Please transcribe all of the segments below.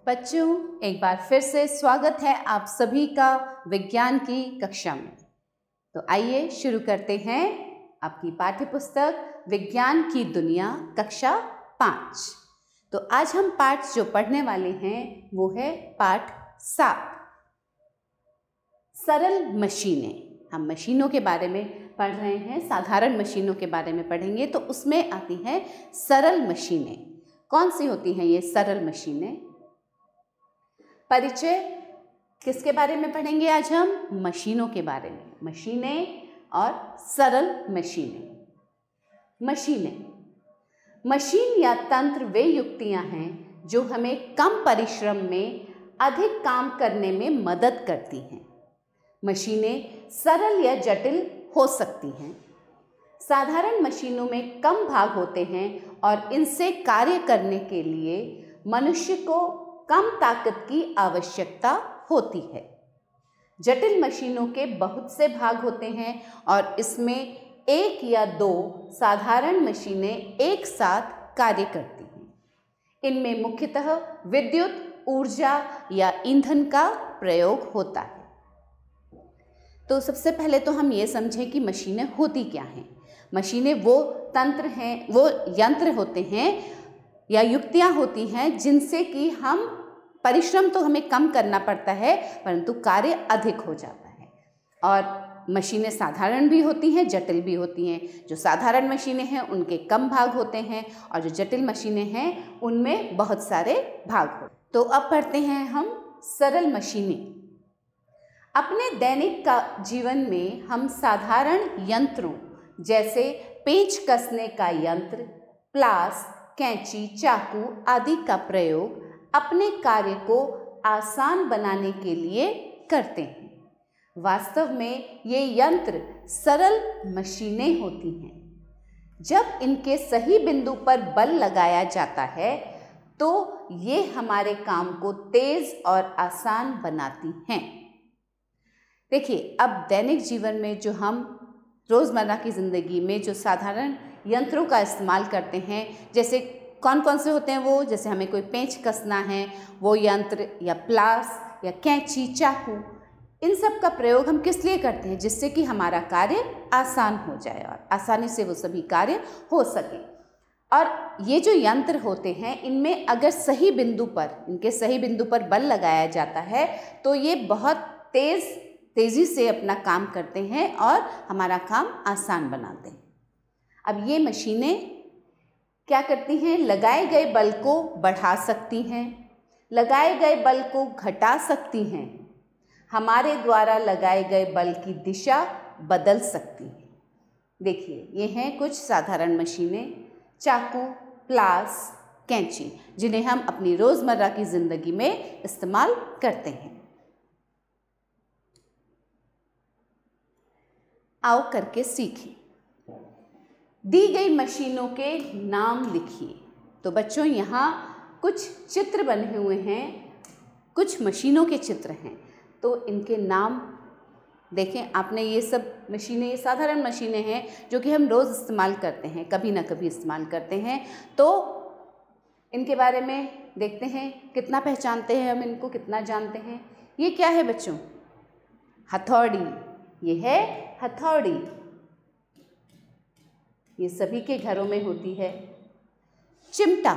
बच्चों, एक बार फिर से स्वागत है आप सभी का विज्ञान की कक्षा में। तो आइए शुरू करते हैं आपकी पाठ्य पुस्तक विज्ञान की दुनिया कक्षा 5। तो आज हम पाठ जो पढ़ने वाले हैं वो है पाठ 7, सरल मशीनें। हम मशीनों के बारे में पढ़ रहे हैं, साधारण मशीनों के बारे में पढ़ेंगे। तो उसमें आती हैं सरल मशीनें। कौन सी होती हैं ये सरल मशीनें? परिचय किसके बारे में पढ़ेंगे आज हम? मशीनों के बारे में। मशीनें और सरल मशीनें। मशीन या तंत्र वे युक्तियां हैं जो हमें कम परिश्रम में अधिक काम करने में मदद करती हैं। मशीनें सरल या जटिल हो सकती हैं। साधारण मशीनों में कम भाग होते हैं और इनसे कार्य करने के लिए मनुष्य को कम ताकत की आवश्यकता होती है। जटिल मशीनों के बहुत से भाग होते हैं और इसमें एक या दो साधारण मशीनें एक साथ कार्य करती हैं। इनमें मुख्यतः विद्युत ऊर्जा या ईंधन का प्रयोग होता है। तो सबसे पहले तो हम ये समझें कि मशीनें होती क्या हैं। मशीनें वो तंत्र हैं, वो यंत्र होते हैं या युक्तियां होती हैं जिनसे कि हम परिश्रम तो हमें कम करना पड़ता है परंतु कार्य अधिक हो जाता है। और मशीनें साधारण भी होती हैं, जटिल भी होती हैं। जो साधारण मशीनें हैं उनके कम भाग होते हैं और जो जटिल मशीनें हैं उनमें बहुत सारे भाग होते हैं। तो अब पढ़ते हैं हम सरल मशीनें। अपने दैनिक का जीवन में हम साधारण यंत्रों जैसे पेच कसने का यंत्र, प्लास, कैंची, चाकू आदि का प्रयोग अपने कार्य को आसान बनाने के लिए करते हैं। वास्तव में ये यंत्र सरल मशीनें होती हैं। जब इनके सही बिंदु पर बल लगाया जाता है तो ये हमारे काम को तेज और आसान बनाती हैं। देखिए, अब दैनिक जीवन में जो हम रोज़मर्रा की ज़िंदगी में जो साधारण यंत्रों का इस्तेमाल करते हैं, जैसे कौन कौन से होते हैं वो, जैसे हमें कोई पेंच कसना है वो यंत्र, या प्लास या कैंची, चाकू, इन सब का प्रयोग हम किस लिए करते हैं? जिससे कि हमारा कार्य आसान हो जाए और आसानी से वो सभी कार्य हो सके। और ये जो यंत्र होते हैं इनमें अगर सही बिंदु पर, इनके सही बिंदु पर बल लगाया जाता है तो ये बहुत तेज़ी से अपना काम करते हैं और हमारा काम आसान बनाते हैं। अब ये मशीनें क्या करती हैं? लगाए गए बल को बढ़ा सकती हैं, लगाए गए बल को घटा सकती हैं, हमारे द्वारा लगाए गए बल की दिशा बदल सकती हैं। देखिए, ये हैं कुछ साधारण मशीनें, चाकू, प्लास, कैंची, जिन्हें हम अपनी रोज़मर्रा की ज़िंदगी में इस्तेमाल करते हैं। आओ करके सीखें। दी गई मशीनों के नाम लिखिए। तो बच्चों, यहाँ कुछ चित्र बने हुए हैं, कुछ मशीनों के चित्र हैं। तो इनके नाम देखें। आपने ये सब मशीनें, ये साधारण मशीनें हैं जो कि हम रोज़ इस्तेमाल करते हैं, कभी ना कभी इस्तेमाल करते हैं। तो इनके बारे में देखते हैं, कितना पहचानते हैं हम इनको, कितना जानते हैं। ये क्या है बच्चों? हथौड़ी। ये है हथौड़ी। ये सभी के घरों में होती है। चिमटा,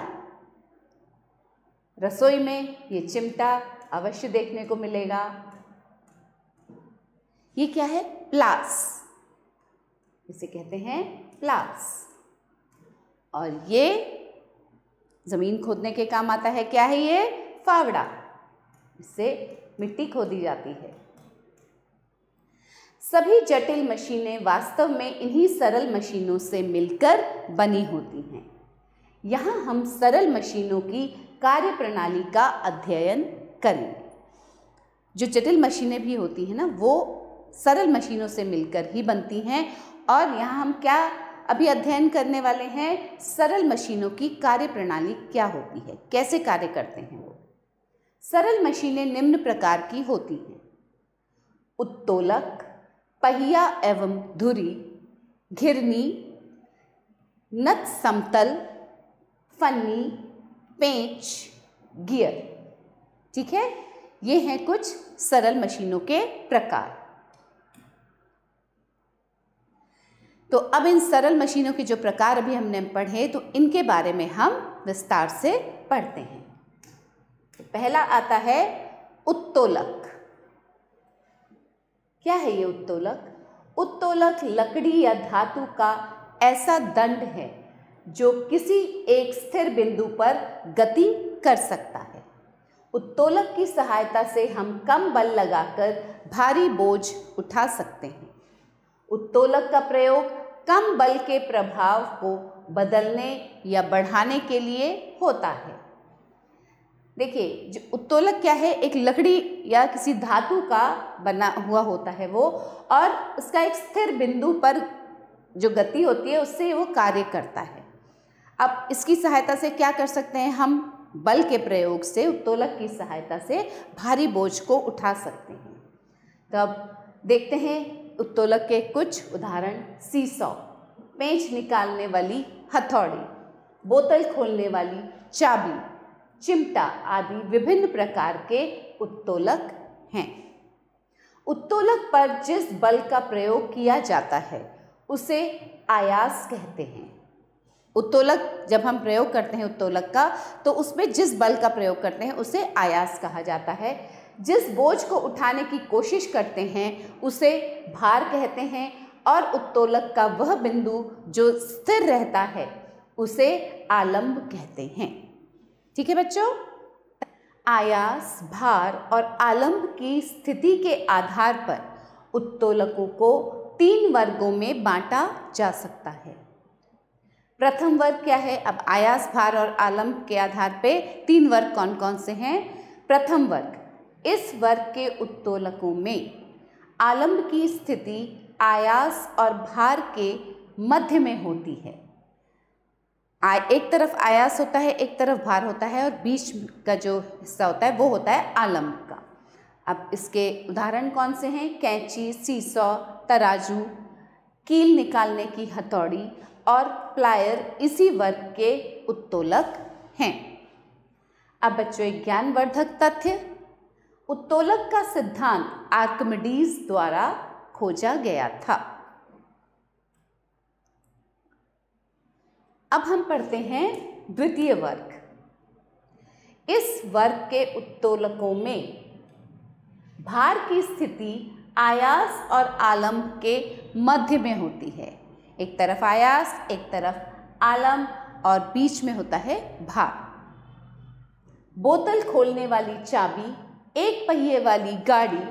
रसोई में ये चिमटा अवश्य देखने को मिलेगा। ये क्या है? प्लास, इसे कहते हैं प्लास। और ये जमीन खोदने के काम आता है। क्या है ये? फावड़ा, इससे मिट्टी खोदी जाती है। सभी जटिल मशीनें वास्तव में इन्हीं सरल मशीनों से मिलकर बनी होती हैं। यहाँ हम सरल मशीनों की कार्यप्रणाली का अध्ययन करेंगे। जो जटिल मशीनें भी होती हैं ना, वो सरल मशीनों से मिलकर ही बनती हैं। और यहाँ हम क्या अभी अध्ययन करने वाले हैं? सरल मशीनों की कार्यप्रणाली क्या होती है, कैसे कार्य करते हैं वो। सरल मशीनें निम्न प्रकार की होती हैं: उत्तोलक, पहिया एवं धुरी, घिरनी, नट समतल, फन्नी, पेंच, गियर। ठीक है, ये हैं कुछ सरल मशीनों के प्रकार। तो अब इन सरल मशीनों के जो प्रकार अभी हमने पढ़े, तो इनके बारे में हम विस्तार से पढ़ते हैं। तो पहला आता है उत्तोलक। क्या है ये उत्तोलक? उत्तोलक लकड़ी या धातु का ऐसा दंड है जो किसी एक स्थिर बिंदु पर गति कर सकता है। उत्तोलक की सहायता से हम कम बल लगाकर भारी बोझ उठा सकते हैं। उत्तोलक का प्रयोग कम बल के प्रभाव को बदलने या बढ़ाने के लिए होता है। देखिए, जो उत्तोलक क्या है, एक लकड़ी या किसी धातु का बना हुआ होता है वो, और उसका एक स्थिर बिंदु पर जो गति होती है उससे वो कार्य करता है। अब इसकी सहायता से क्या कर सकते हैं हम? बल के प्रयोग से, उत्तोलक की सहायता से भारी बोझ को उठा सकते हैं। तो अब देखते हैं उत्तोलक के कुछ उदाहरण। सीसॉ, पेंच निकालने वाली हथौड़ी, बोतल खोलने वाली चाबी, चिमटा आदि विभिन्न प्रकार के उत्तोलक हैं। उत्तोलक पर जिस बल का प्रयोग किया जाता है उसे आयास कहते हैं। उत्तोलक जब हम प्रयोग करते हैं उत्तोलक का, तो उसमें जिस बल का प्रयोग करते हैं उसे आयास कहा जाता है। जिस बोझ को उठाने की कोशिश करते हैं उसे भार कहते हैं, और उत्तोलक का वह बिंदु जो स्थिर रहता है उसे आलंब कहते हैं। ठीक है बच्चों, आयास, भार और आलंब की स्थिति के आधार पर उत्तोलकों को 3 वर्गों में बांटा जा सकता है। प्रथम वर्ग क्या है? अब आयास, भार और आलंब के आधार पे 3 वर्ग कौन कौन से हैं? प्रथम वर्ग, इस वर्ग के उत्तोलकों में आलंब की स्थिति आयास और भार के मध्य में होती है। एक तरफ आयास होता है, एक तरफ भार होता है, और बीच का जो हिस्सा होता है वो होता है आलंब का। अब इसके उदाहरण कौन से हैं? कैंची, सीसॉ, तराजू, कील निकालने की हथौड़ी और प्लायर इसी वर्ग के उत्तोलक हैं। अब बच्चों, एक ज्ञानवर्धक तथ्य, उत्तोलक का सिद्धांत आर्किमिडीज द्वारा खोजा गया था। अब हम पढ़ते हैं द्वितीय वर्ग। इस वर्ग के उत्तोलकों में भार की स्थिति आयास और आलंब के मध्य में होती है। एक तरफ आयास, एक तरफ आलंब, और बीच में होता है भार। बोतल खोलने वाली चाबी, एक पहिए वाली गाड़ी,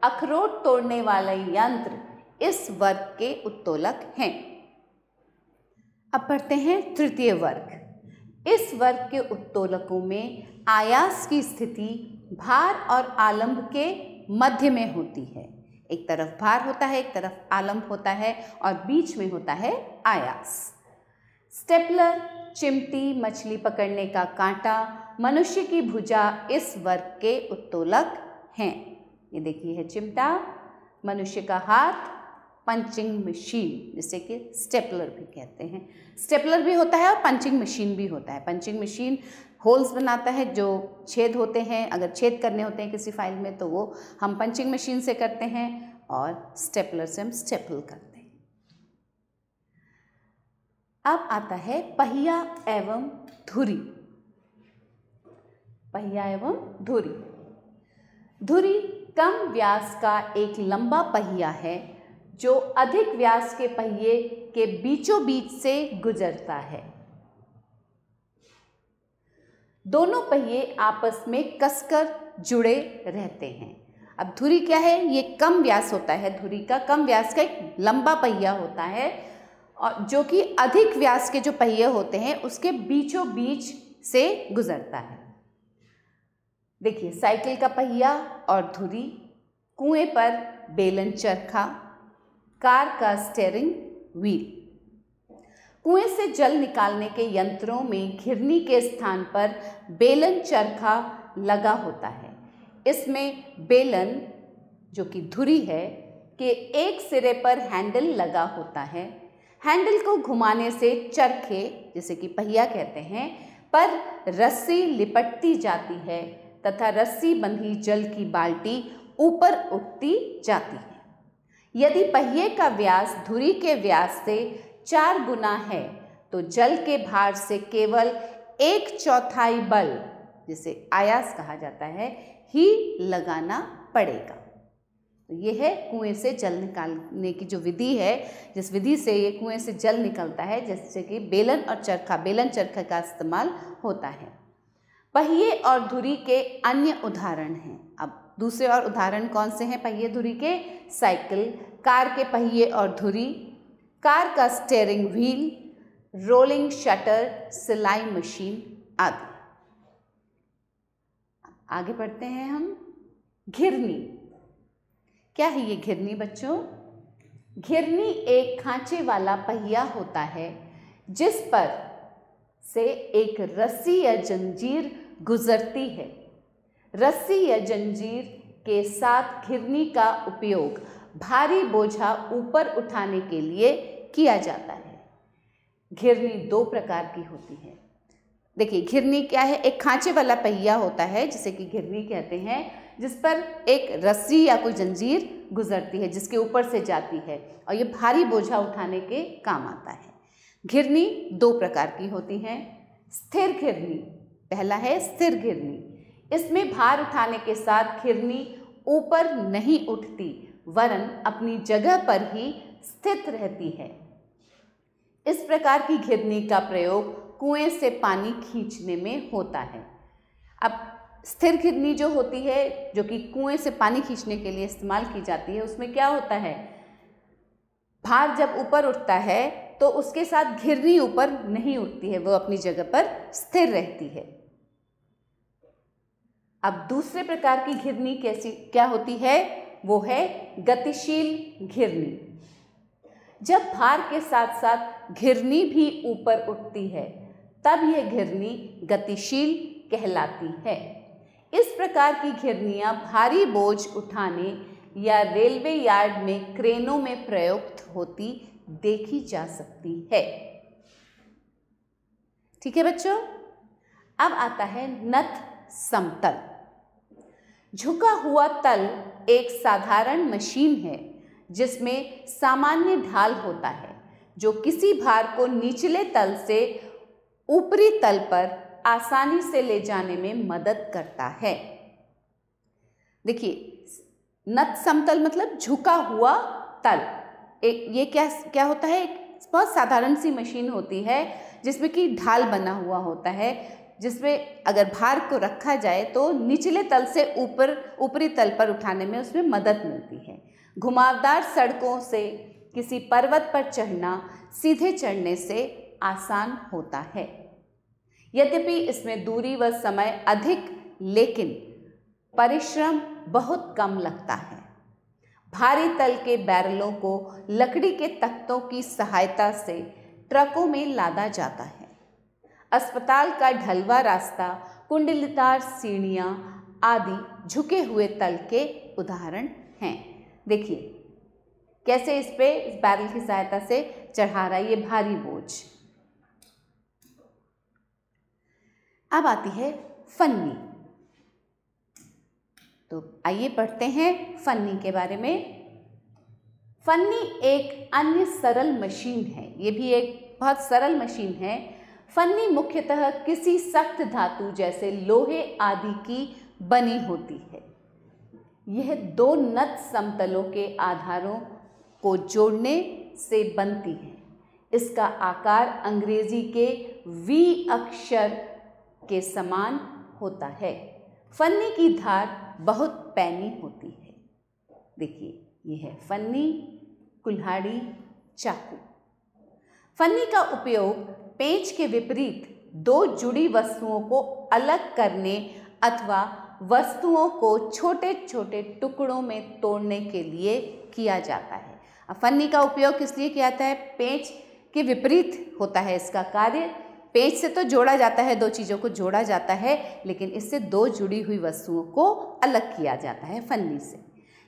अखरोट तोड़ने वाला यंत्र इस वर्ग के उत्तोलक हैं। अब पढ़ते हैं तृतीय वर्ग। इस वर्ग के उत्तोलकों में आयास की स्थिति भार और आलंब के मध्य में होती है। एक तरफ भार होता है, एक तरफ आलंब होता है, और बीच में होता है आयास। स्टेपलर, चिमटी, मछली पकड़ने का कांटा, मनुष्य की भुजा इस वर्ग के उत्तोलक हैं। ये देखिए है चिमटा, मनुष्य का हाथ, पंचिंग मशीन जिसे कि स्टेपलर भी कहते हैं। स्टेपलर भी होता है और पंचिंग मशीन भी होता है। पंचिंग मशीन होल्स बनाता है, जो छेद होते हैं, अगर छेद करने होते हैं किसी फाइल में तो वो हम पंचिंग मशीन से करते हैं, और स्टेपलर से हम स्टेपल करते हैं। अब आता है पहिया एवं धुरी। पहिया एवं धुरी। धुरी कम व्यास का एक लंबा पहिया है जो अधिक व्यास के पहिए के बीचों बीच से गुजरता है। दोनों पहिए आपस में कसकर जुड़े रहते हैं। अब धुरी क्या है? ये कम व्यास होता है, धुरी का कम व्यास का एक लंबा पहिया होता है, और जो कि अधिक व्यास के जो पहिए होते हैं उसके बीचों बीच से गुजरता है। देखिए, साइकिल का पहिया और धुरी, कुएं पर बेलन चरखा, कार का स्टीयरिंग व्हील। कुएं से जल निकालने के यंत्रों में घिरनी के स्थान पर बेलन चरखा लगा होता है। इसमें बेलन, जो कि धुरी है, के एक सिरे पर हैंडल लगा होता है। हैंडल को घुमाने से चरखे, जिसे कि पहिया कहते हैं, पर रस्सी लिपटती जाती है तथा रस्सी बंधी जल की बाल्टी ऊपर उठती जाती है। यदि पहिए का व्यास धुरी के व्यास से 4 गुना है तो जल के भार से केवल 1/4 बल, जिसे आयास कहा जाता है, ही लगाना पड़ेगा। तो ये है कुएं से जल निकालने की जो विधि है, जिस विधि से ये कुएं से जल निकलता है, जैसे कि बेलन और चरखा, बेलन चरखा का इस्तेमाल होता है। पहिए और धुरी के अन्य उदाहरण हैं। अब दूसरे और उदाहरण कौन से हैं पहिए धुरी के? साइकिल, कार के पहिए और धुरी, कार का स्टीयरिंग व्हील, रोलिंग शटर, सिलाई मशीन आदि। आगे बढ़ते हैं हम। घिरनी। क्या है ये घिरनी बच्चों? घिरनी एक खांचे वाला पहिया होता है जिस पर से एक रस्सी या जंजीर गुजरती है। रस्सी या जंजीर के साथ घिरनी का उपयोग भारी बोझा ऊपर उठाने के लिए किया जाता है। घिरनी 2 प्रकार की होती है। देखिए, घिरनी क्या है? एक खांचे वाला पहिया होता है जिसे कि घिरनी कहते हैं, जिस पर एक रस्सी या कोई जंजीर गुजरती है, जिसके ऊपर से जाती है, और ये भारी बोझा उठाने के काम आता है। घिरनी 2 प्रकार की होती हैं। स्थिर घिरनी, पहला है स्थिर घिरनी। इसमें भार उठाने के साथ घिरनी ऊपर नहीं उठती, वरन अपनी जगह पर ही स्थित रहती है। इस प्रकार की घिरनी का प्रयोग कुएं से पानी खींचने में होता है। अब स्थिर घिरनी जो होती है, जो कि कुएं से पानी खींचने के लिए इस्तेमाल की जाती है, उसमें क्या होता है? भार जब ऊपर उठता है तो उसके साथ घिरनी ऊपर नहीं उठती है, वो अपनी जगह पर स्थिर रहती है। अब दूसरे प्रकार की घिरनी क्या होती है? वो है गतिशील घिरनी। जब भार के साथ साथ घिरनी भी ऊपर उठती है तब यह घिरनी गतिशील कहलाती है। इस प्रकार की घिरनियाँ भारी बोझ उठाने या रेलवे यार्ड में क्रेनों में प्रयुक्त होती देखी जा सकती है। ठीक है बच्चों। अब आता है नत समतल। झुका हुआ तल एक साधारण मशीन है जिसमें सामान्य ढाल होता है जो किसी भार को निचले तल से ऊपरी तल पर आसानी से ले जाने में मदद करता है। देखिए, नत समतल मतलब झुका हुआ तल। ये क्या होता है? एक बहुत साधारण सी मशीन होती है जिसमें कि ढाल बना हुआ होता है, जिसमें अगर भार को रखा जाए तो निचले तल से ऊपरी तल पर उठाने में उसमें मदद मिलती है। घुमावदार सड़कों से किसी पर्वत पर चढ़ना सीधे चढ़ने से आसान होता है। यद्यपि इसमें दूरी व समय अधिक, लेकिन परिश्रम बहुत कम लगता है। भारी तल के बैरलों को लकड़ी के तख्तों की सहायता से ट्रकों में लादा जाता है। अस्पताल का ढलवा रास्ता, कुंडलीदार सीढ़ियाँ आदि झुके हुए तल के उदाहरण हैं। देखिए कैसे इस बैरल की सहायता से चढ़ा रहा है ये भारी बोझ। अब आती है फन्नी। तो आइए पढ़ते हैं फन्नी के बारे में। फन्नी एक अन्य सरल मशीन है। ये भी एक बहुत सरल मशीन है। फन्नी मुख्यतः किसी सख्त धातु जैसे लोहे आदि की बनी होती है। यह 2 नत समतलों के आधारों को जोड़ने से बनती है। इसका आकार अंग्रेजी के वी अक्षर के समान होता है। फन्नी की धार बहुत पैनी होती है। देखिए यह है फन्नी, कुल्हाड़ी, चाकू। फन्नी का उपयोग पेंच के विपरीत 2 जुड़ी वस्तुओं को अलग करने अथवा वस्तुओं को छोटे छोटे टुकड़ों में तोड़ने के लिए किया जाता है। अब फन्नी का उपयोग किस लिए किया जाता है? पेंच के विपरीत होता है इसका कार्य। पेंच से तो जोड़ा जाता है, 2 चीज़ों को जोड़ा जाता है, लेकिन इससे 2 जुड़ी हुई वस्तुओं को अलग किया जाता है फन्नी से।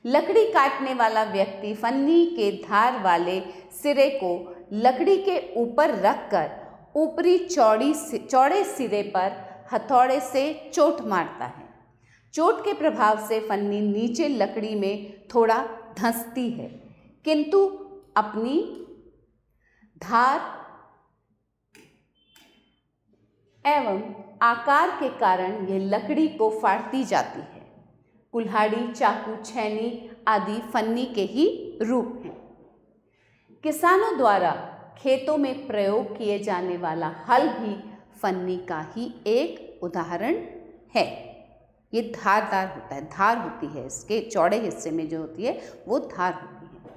लकड़ी काटने वाला व्यक्ति फन्नी के धार वाले सिरे को लकड़ी के ऊपर रखकर ऊपरी चौड़े सिरे पर हथौड़े से चोट मारता है। चोट के प्रभाव से फन्नी नीचे लकड़ी में थोड़ा धंसती है, किंतु अपनी धार एवं आकार के कारण यह लकड़ी को फाड़ती जाती है। कुल्हाड़ी, चाकू, छेनी आदि फन्नी के ही रूप हैं। किसानों द्वारा खेतों में प्रयोग किए जाने वाला हल भी फन्नी का ही एक उदाहरण है। ये धारदार होता है, धार होती है, इसके चौड़े हिस्से में जो होती है वो धार होती है।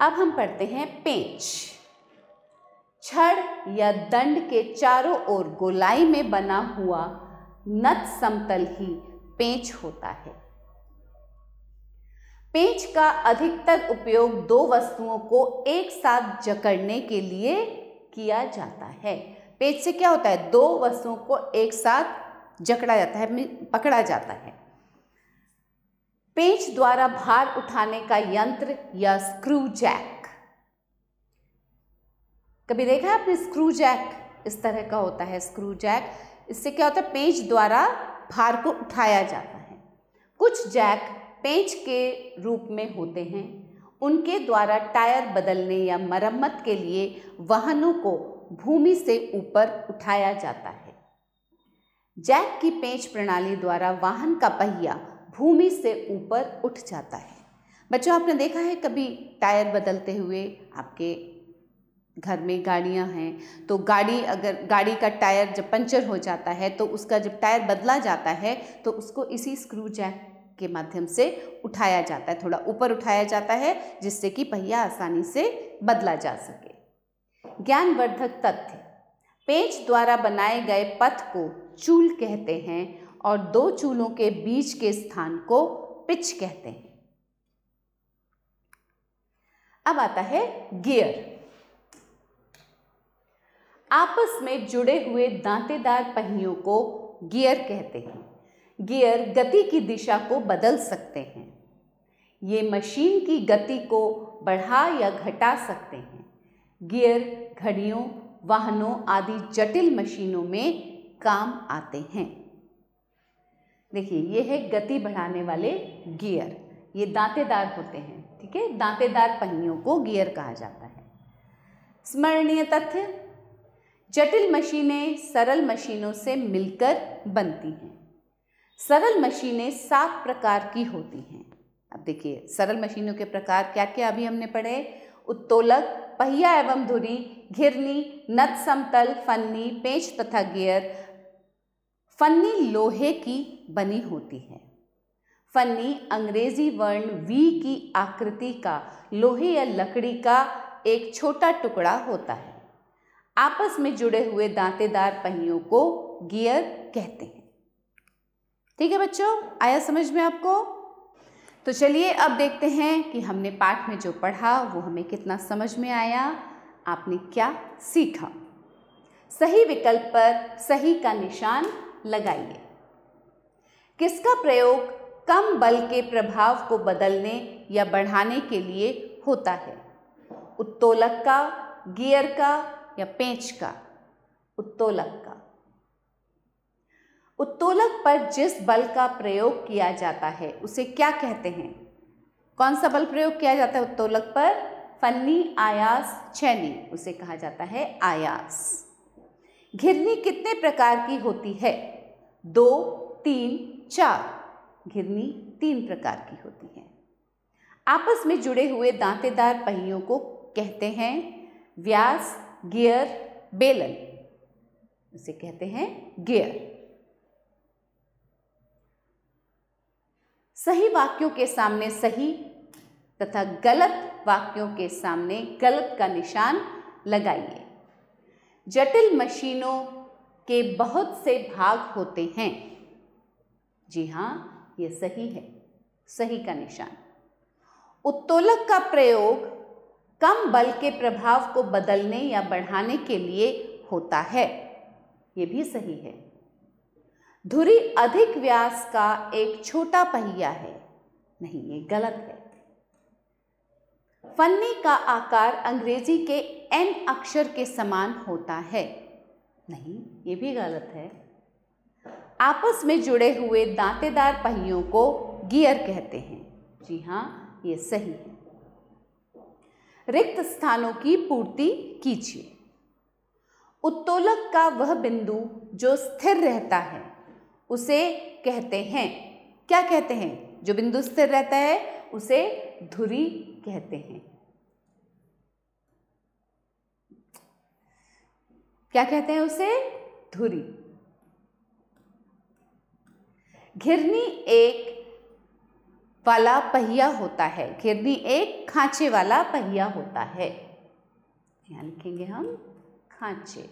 अब हम पढ़ते हैं पेंच। छड़ या दंड के चारों ओर गोलाई में बना हुआ नत समतल ही पेंच होता है। पेंच का अधिकतर उपयोग दो वस्तुओं को एक साथ जकड़ने के लिए किया जाता है। पेंच से क्या होता है? दो वस्तुओं को एक साथ जकड़ा जाता है, पकड़ा जाता है। पेंच द्वारा भार उठाने का यंत्र या स्क्रू जैक, कभी देखा है आपने स्क्रू जैक? इस तरह का होता है स्क्रू जैक। इससे क्या होता है? पेंच द्वारा भार को उठाया जाता है। कुछ जैक पेंच के रूप में होते हैं। उनके द्वारा टायर बदलने या मरम्मत के लिए वाहनों को भूमि से ऊपर उठाया जाता है। जैक की पेंच प्रणाली द्वारा वाहन का पहिया भूमि से ऊपर उठ जाता है। बच्चों, आपने देखा है कभी टायर बदलते हुए? आपके घर में गाड़ियां हैं तो गाड़ी का टायर जब पंचर हो जाता है तो उसका जब टायर बदला जाता है तो उसको इसी स्क्रू जैक के माध्यम से उठाया जाता है, थोड़ा ऊपर उठाया जाता है, जिससे कि पहिया आसानी से बदला जा सके। ज्ञानवर्धक तथ्य: पेंच द्वारा बनाए गए पथ को चूल कहते हैं और दो चूलों के बीच के स्थान को पिच कहते हैं। अब आता है गियर। आपस में जुड़े हुए दांतेदार पहियों को गियर कहते हैं। गियर गति की दिशा को बदल सकते हैं। ये मशीन की गति को बढ़ा या घटा सकते हैं। गियर घड़ियों, वाहनों आदि जटिल मशीनों में काम आते हैं। देखिए, ये है गति बढ़ाने वाले गियर। ये दांतेदार होते हैं, ठीक है। दांतेदार पहियों को गियर कहा जाता है। स्मरणीय तथ्य: जटिल मशीनें सरल मशीनों से मिलकर बनती हैं। सरल मशीनें 7 प्रकार की होती हैं। अब देखिए, सरल मशीनों के प्रकार क्या क्या अभी हमने पढ़े? उत्तोलक, पहिया एवं धुरी, घिरनी, नत समतल, फन्नी, पेंच तथा गियर। फन्नी लोहे की बनी होती है। फन्नी अंग्रेजी वर्ण V की आकृति का लोहे या लकड़ी का एक छोटा टुकड़ा होता है। आपस में जुड़े हुए दांतेदार पहियों को गियर कहते हैं। ठीक है बच्चों, आया समझ में आपको? तो चलिए अब देखते हैं कि हमने पाठ में जो पढ़ा वो हमें कितना समझ में आया, आपने क्या सीखा। सही विकल्प पर सही का निशान लगाइए। किसका प्रयोग कम बल के प्रभाव को बदलने या बढ़ाने के लिए होता है? उत्तोलक का, गियर का या पेंच का? उत्तोलक का। उत्तोलक पर जिस बल का प्रयोग किया जाता है उसे क्या कहते हैं? कौन सा बल प्रयोग किया जाता है उत्तोलक पर? फन्नी, आयास, छेनी, उसे कहा जाता है आयास। घिरनी कितने प्रकार की होती है? 2, 3, 4। घिरनी 3 प्रकार की होती है। आपस में जुड़े हुए दांतेदार पहियों को कहते हैं व्यास, गियर, बेलन, उसे कहते हैं गियर। सही वाक्यों के सामने सही तथा गलत वाक्यों के सामने गलत का निशान लगाइए। जटिल मशीनों के बहुत से भाग होते हैं। जी हाँ, ये सही है, सही का निशान। उत्तोलक का प्रयोग कम बल के प्रभाव को बदलने या बढ़ाने के लिए होता है, ये भी सही है। धुरी अधिक व्यास का एक छोटा पहिया है, नहीं, ये गलत है। फन्नी का आकार अंग्रेजी के एन अक्षर के समान होता है। नहीं, ये भी गलत है। आपस में जुड़े हुए दांतेदार पहियों को गियर कहते हैं। जी हाँ, ये सही है। रिक्त स्थानों की पूर्ति कीजिए। उत्तोलक का वह बिंदु जो स्थिर रहता है उसे कहते हैं, क्या कहते हैं? जो बिंदु स्थिर रहता है उसे धुरी कहते हैं। क्या कहते हैं उसे? धुरी। घिरनी एक वाला पहिया होता है। घिरनी एक खांचे वाला पहिया होता है। यहां लिखेंगे हम खांचे।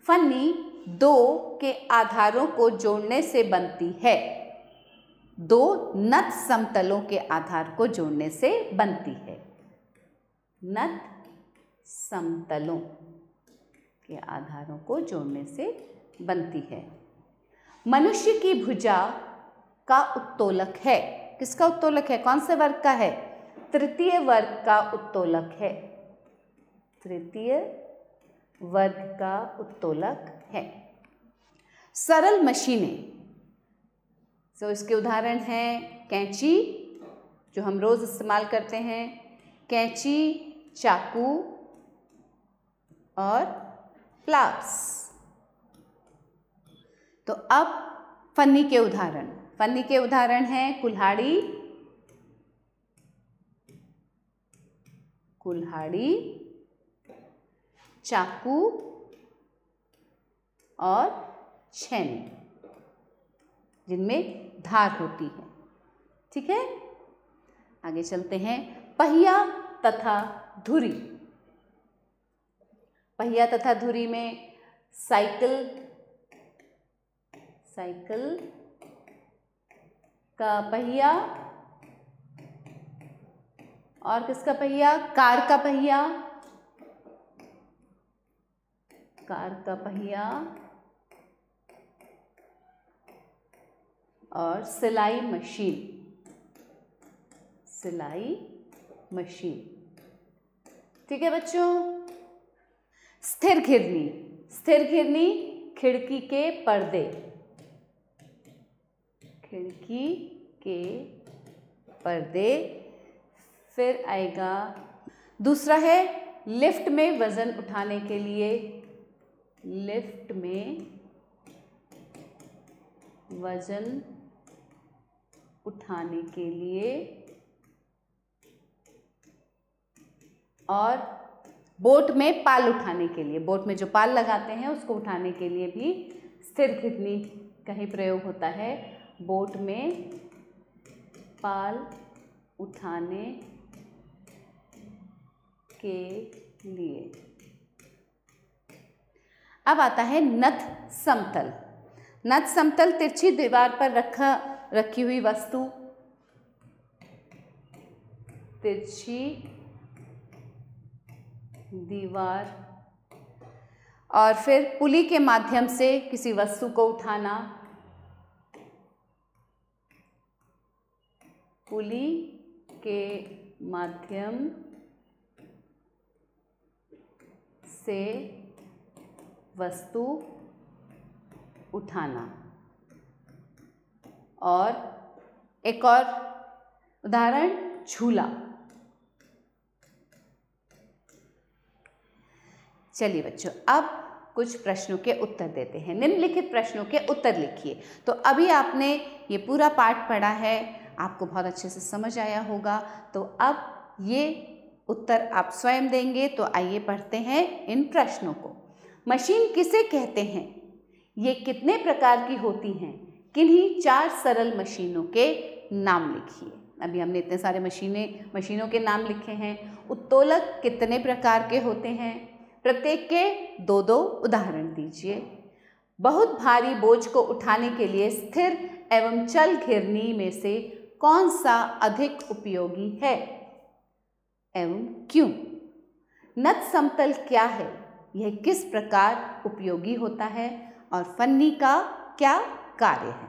फन्नी दो के आधारों को जोड़ने से बनती है। दो नत समतलों के आधार को जोड़ने से बनती है। नत समतलों के आधारों को जोड़ने से बनती है। मनुष्य की भुजा का उत्तोलक है। किसका उत्तोलक है? कौन से वर्ग का है? तृतीय वर्ग का उत्तोलक है। तृतीय वर्ग का उत्तोलक है। सरल मशीनें, तो इसके उदाहरण हैं कैंची, जो हम रोज इस्तेमाल करते हैं, कैंची, चाकू और प्लास। तो अब फन्नी के उदाहरण। फन्नी के उदाहरण हैं कुल्हाड़ी, कुल्हाड़ी, चाकू और छेनी, जिनमें धार होती है। ठीक है, आगे चलते हैं। पहिया तथा धुरी। पहिया तथा धुरी में साइकिल, साइकिल का पहिया और किसका पहिया? कार का पहिया, कार का पहिया और सिलाई मशीन, सिलाई मशीन। ठीक है बच्चों। स्थिर घिरनी। स्थिर घिरनी खिड़की के पर्दे, खिड़की के पर्दे। फिर आएगा दूसरा है लिफ्ट में वजन उठाने के लिए, लिफ्ट में वजन उठाने के लिए, और बोट में पाल उठाने के लिए। बोट में जो पाल लगाते हैं उसको उठाने के लिए भी स्थिर घिरनी का ही प्रयोग होता है। बोट में पाल उठाने के लिए। अब आता है नत समतल। नत समतल तिरछी दीवार पर रखी हुई वस्तु, तिरछी दीवार, और फिर पुली के माध्यम से किसी वस्तु को उठाना, पुली के माध्यम से वस्तु उठाना। और एक और उदाहरण झूला। चलिए बच्चों, अब कुछ प्रश्नों के उत्तर देते हैं। निम्नलिखित प्रश्नों के उत्तर लिखिए। तो अभी आपने ये पूरा पाठ पढ़ा है, आपको बहुत अच्छे से समझ आया होगा। तो अब ये उत्तर आप स्वयं देंगे। तो आइए पढ़ते हैं इन प्रश्नों को। मशीन किसे कहते हैं? ये कितने प्रकार की होती हैं? किन्हीं 4 सरल मशीनों के नाम लिखिए। अभी हमने इतने सारे मशीनों के नाम लिखे हैं। उत्तोलक कितने प्रकार के होते हैं? प्रत्येक के 2-2 उदाहरण दीजिए। बहुत भारी बोझ को उठाने के लिए स्थिर एवं चल घिरनी में से कौन सा अधिक उपयोगी है एवं क्यों? नत समतल क्या है? यह किस प्रकार उपयोगी होता है? और फन्नी का क्या कार्य है?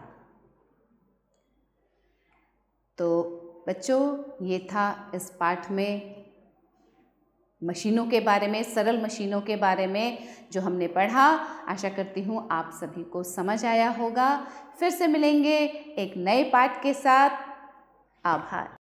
तो बच्चों, ये था इस पाठ में मशीनों के बारे में, सरल मशीनों के बारे में जो हमने पढ़ा। आशा करती हूँ आप सभी को समझ आया होगा। फिर से मिलेंगे एक नए पाठ के साथ। आभार।